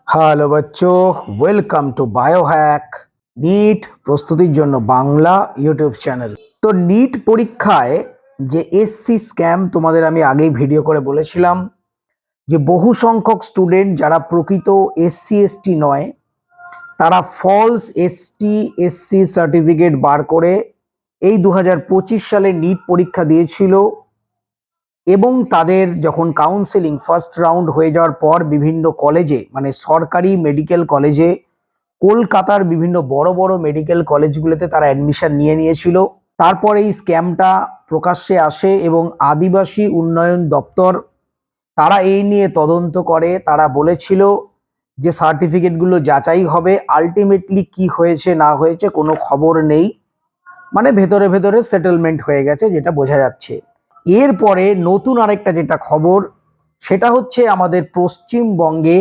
Hello বাচ্চো, welcome to Biohack NEET প্রস্তুতির জন্য বাংলা ইউটিউব চ্যানেল। তো নিট পরীক্ষায় যে এসসি স্ক্যাম তোমাদের আমি আগেই ভিডিও করে বলেছিলাম যে বহু সংখ্যক স্টুডেন্ট যারা প্রকৃত এসসি এসটি নয় তারা ফলস এসটি এসসি সার্টিফিকেট বার করে এই 2025 সালে নিট পরীক্ষা দিয়েছিল এবং তাদের যখন কাউন্সেলিং ফার্স্ট রাউন্ড হয়ে যাওয়ার পর বিভিন্ন কলেজে মানে সরকারি মেডিকেল কলেজে কলকাতার বিভিন্ন বড় বড় মেডিকেল কলেজগুলোতে তারা অ্যাডমিশন নিয়েছিল। তারপর এই স্ক্যামটা প্রকাশ্যে আসে এবং আদিবাসী উন্নয়ন দপ্তর তারা এই নিয়ে তদন্ত করে। তারা বলেছিল যে সার্টিফিকেটগুলো যাচাই হবে, আলটিমেটলি কি হয়েছে না হয়েছে কোনো খবর নেই, মানে ভেতরে ভেতরে সেটেলমেন্ট হয়ে গেছে যেটা বোঝা যাচ্ছে। এরপরে নতুন আরেকটা যেটা খবর সেটা হচ্ছে আমাদের পশ্চিমবঙ্গে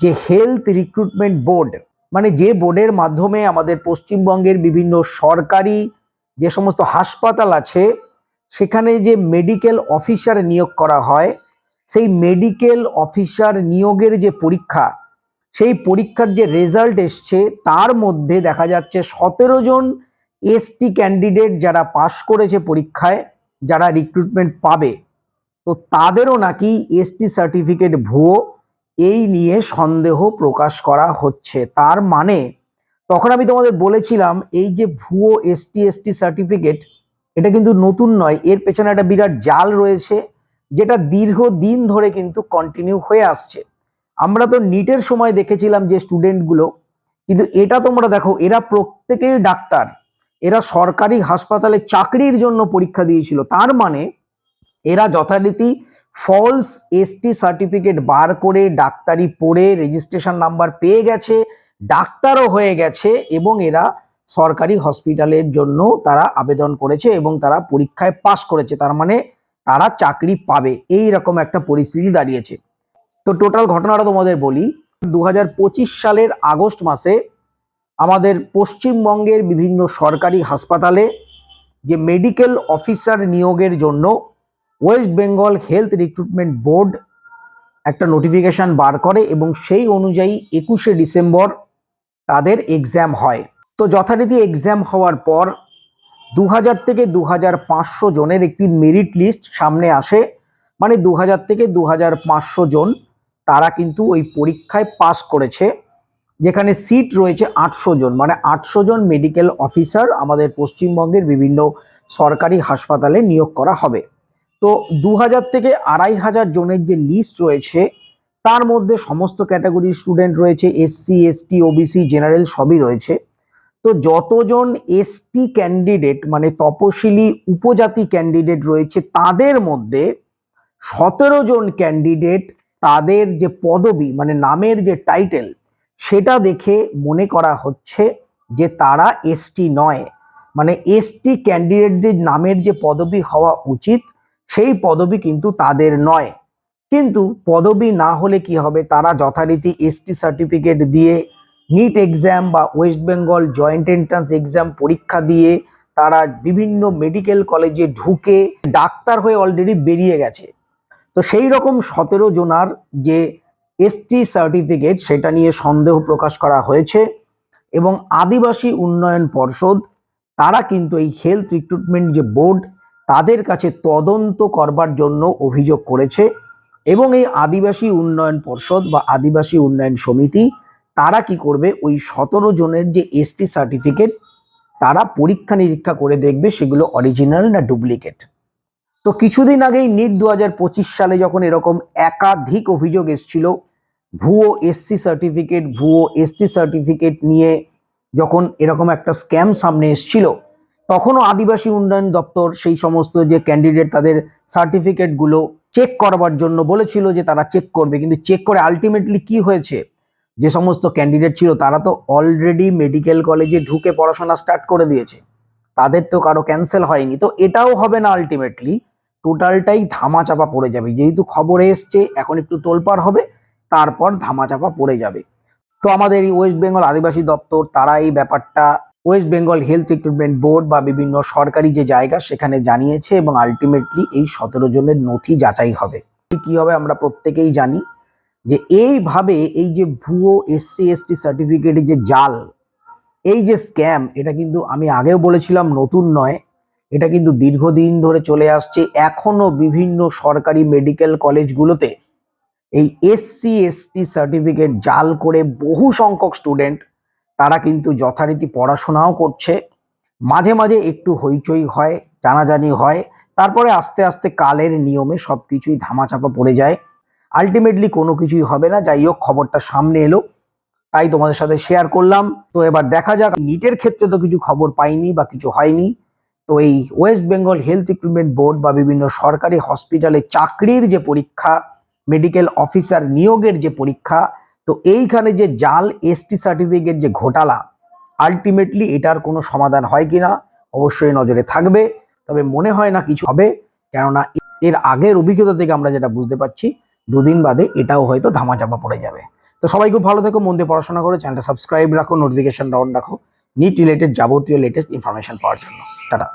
যে হেলথ রিক্রুটমেন্ট বোর্ড, মানে যে বোর্ডের মাধ্যমে আমাদের পশ্চিমবঙ্গের বিভিন্ন সরকারি যে সমস্ত হাসপাতাল আছে সেখানে যে মেডিকেল অফিসার নিয়োগ করা হয়, সেই মেডিকেল অফিসার নিয়োগের যে পরীক্ষা, সেই পরীক্ষার যে রেজাল্ট এসছে তার মধ্যে দেখা যাচ্ছে 17 জন এসটি ক্যান্ডিডেট যারা পাশ করেছে পরীক্ষায়, যারা রিক্রুটমেন্ট পাবে, তো তাদেরও নাকি এসটি সার্টিফিকেট ভুয়ো, এই নিয়ে সন্দেহ প্রকাশ করা হচ্ছে। তার মানে তখন আমি তোমাদের বলেছিলাম এই যে ভুয়ো এসটি সার্টিফিকেট এটা কিন্তু নতুন নয়, এর পেছনে একটা বিরাট জাল রয়েছে যেটা দীর্ঘদিন ধরে কিন্তু কন্টিনিউ হয়ে আসছে। আমরা তো নিটের সময় দেখেছিলাম যে স্টুডেন্টগুলো, কিন্তু এটা তোমরা দেখো এরা প্রত্যেকেই ডাক্তার, এরা সরকারি হাসপাতালে চাকরির জন্য পরীক্ষা দিয়েছিল। তার মানে এরা যথারীতি ফলস এসটি সার্টিফিকেট বার করে ডাক্তারি পড়ে রেজিস্ট্রেশন নাম্বার পেয়ে গেছে, ডাক্তারও হয়ে গেছে এবং এরা সরকারি হসপিটালের জন্য তারা আবেদন করেছে এবং তারা পরীক্ষায় পাশ করেছে। তার মানে তারা চাকরি পাবে, এই রকম একটা পরিস্থিতি দাঁড়িয়েছে। তো টোটাল ঘটনাটা তোমাদের বলি। 2025 সালের আগস্ট মাসে আমাদের পশ্চিমবঙ্গের বিভিন্ন সরকারি হাসপাতালে যে মেডিকেল অফিসার নিয়োগের জন্য West Bengal health recruitment board একটা নোটিফিকেশন বার করে এবং সেই অনুযায়ী 21শে ডিসেম্বর তাদের এক্সাম হয়। তো যথারীতি এক্সাম হওয়ার পর 2000 থেকে 2500 জনের একটি মেরিট লিস্ট সামনে আসে, মানে 2000 থেকে 2500 জন তারা কিন্তু ওই পরীক্ষায় পাস করেছে, যেখানে সিট রয়েছে 800 জন, মানে 800 জন মেডিকেল অফিসার আমাদের পশ্চিমবঙ্গের বিভিন্ন সরকারি হাসপাতালে নিয়োগ করা হবে। তো 2000 থেকে 2500 জনের যে লিস্ট রয়েছে তার মধ্যে সমস্ত ক্যাটাগরির স্টুডেন্ট রয়েছে, এসসি এসটি ওবিসি জেনারেল সবই রয়েছে। তো যতজন এসটি ক্যান্ডিডেট মানে তপশিলি উপজাতি ক্যান্ডিডেট রয়েছে তাদের মধ্যে 17 জন ক্যান্ডিডেট তাদের যে পদবি মানে নামের যে টাইটেল সেটা দেখে মনে করা হচ্ছে যে তারা এসটি নয়, মানে এসটি ক্যান্ডিডেটদের নামের যে পদবি হওয়া উচিত সেই পদবি কিন্তু তাদের নয়। কিন্তু পদবি না হলে কি হবে, তারা যথারীতি এসটি সার্টিফিকেট দিয়ে নিট এক্সাম বা West Bengal joint entrance exam পরীক্ষা দিয়ে তারা বিভিন্ন মেডিকেল কলেজে ঢুকে ডাক্তার হয়ে অলরেডি বেরিয়ে গেছে। তো সেই রকম 17 জনার যে এসটি সার্টিফিকেট সেটা নিয়ে সন্দেহ প্রকাশ করা হয়েছে এবং আদিবাসী উন্নয়ন পর্ষদ তারা কিন্তু এই হেলথ রিক্রুটমেন্ট যে বোর্ড তাদের কাছে তদন্ত করবার জন্য অভিযোগ করেছে এবং এই আদিবাসী উন্নয়ন পর্ষদ বা আদিবাসী উন্নয়ন সমিতি তারা কি করবে, ওই 17 জনের যে এসটি সার্টিফিকেট তারা পরীক্ষা নিরীক্ষা করে দেখবে সেগুলো অরিজিনাল না ডুপ্লিকেট। তো কিছুদিন আগেই নিট 2025 সালে যখন এরকম একাধিক অভিযোগ এসেছিল ভুয়ো এসসি সার্টিফিকেট ভুয়ো এসটি সার্টিফিকেট নিয়ে, যখন এরকম একটা স্ক্যাম সামনে এসেছিল তখনও আদিবাসী উন্নয়ন দপ্তর সেই সমস্ত যে ক্যান্ডিডেট তাদের সার্টিফিকেটগুলো চেক করবার জন্য বলেছিল যে তারা চেক করবে, কিন্তু চেক করে আলটিমেটলি কি হয়েছে, যে সমস্ত ক্যান্ডিডেট ছিল তারা তো অলরেডি মেডিকেল কলেজে ঢুকে পড়াশোনা স্টার্ট করে দিয়েছে, তাদের তো কারো ক্যান্সেল হয়নি। তো এটাও হবে না, আলটিমেটলি টোটালটাই ধামাচাপা পড়ে যাবে। যেহেতু খবরে এসছে এখন একটু তোলপাড় হবে, তারপর ধামাচাপা পড়ে যাবে। তো আমাদের এই ওয়েস্ট বেঙ্গল আদিবাসী দপ্তর তারা এই ব্যাপারটা West Bengal health recruitment board বা বিভিন্ন সরকারি যে জায়গা সেখানে জানিয়েছে এবং আলটিমেটলি এই 17 জনের নথি যাচাই হবে। কি হবে আমরা প্রত্যেকেই জানি যে এইভাবে এই যে ভুয়ো এসসি এসটি সার্টিফিকেটের যে জাল, এই যে স্ক্যাম, এটা কিন্তু আমি আগেও বলেছিলাম নতুন নয়, এটা কিন্তু দীর্ঘদিন ধরে চলে আসছে। এখনো বিভিন্ন সরকারি মেডিকেল কলেজগুলোতে এই এসসি এসটি সার্টিফিকেট জাল করে বহু সংখ্যক স্টুডেন্ট তারা কিন্তু যথারীতি পড়াশোনাও করছে। মাঝে মাঝে একটু হইচই হয়, জানাজানি হয়, তারপরে আস্তে আস্তে কালের নিয়মে সবকিছুই ধামাচাপা পড়ে যায়। আলটিমেটলি কোনো কিছুই হবে না। যাই হোক, খবরটা সামনে এলো তাই তোমাদের সাথে শেয়ার করলাম। তো এবার দেখা যাক, নিটের ক্ষেত্রে তো কিছু খবর পাইনি বা কিছু হয়নি। তো এই West Bengal health recruitment board বা বিভিন্ন সরকারি হসপিটালে চাকরির যে পরীক্ষা, মেডিকেল অফিসার নিয়োগের যে পরীক্ষা, তো এইখানে যে জাল এসটি সার্টিফিকেট যে ঘোটালা, আলটিমেটলি এটার কোনো সমাধান হয় কিনা অবশ্যই নজরে থাকবে। তবে মনে হয় না কিছু হবে, কেননা এর আগের অভিজ্ঞতা থেকে আমরা যেটা বুঝতে পারছি, দুদিন বাদে এটাও হয়তো ধামাচাপা পড়ে যাবে। তো সবাই খুব ভালো থেকো, মন দিয়ে পড়াশোনা করো, চ্যানেলটা সাবস্ক্রাইব রাখো, নোটিফিকেশন অন রাখো নিট রিলেটেড যাবতীয় লেটেস্ট ইনফরমেশন পাওয়ার জন্য। টাটা।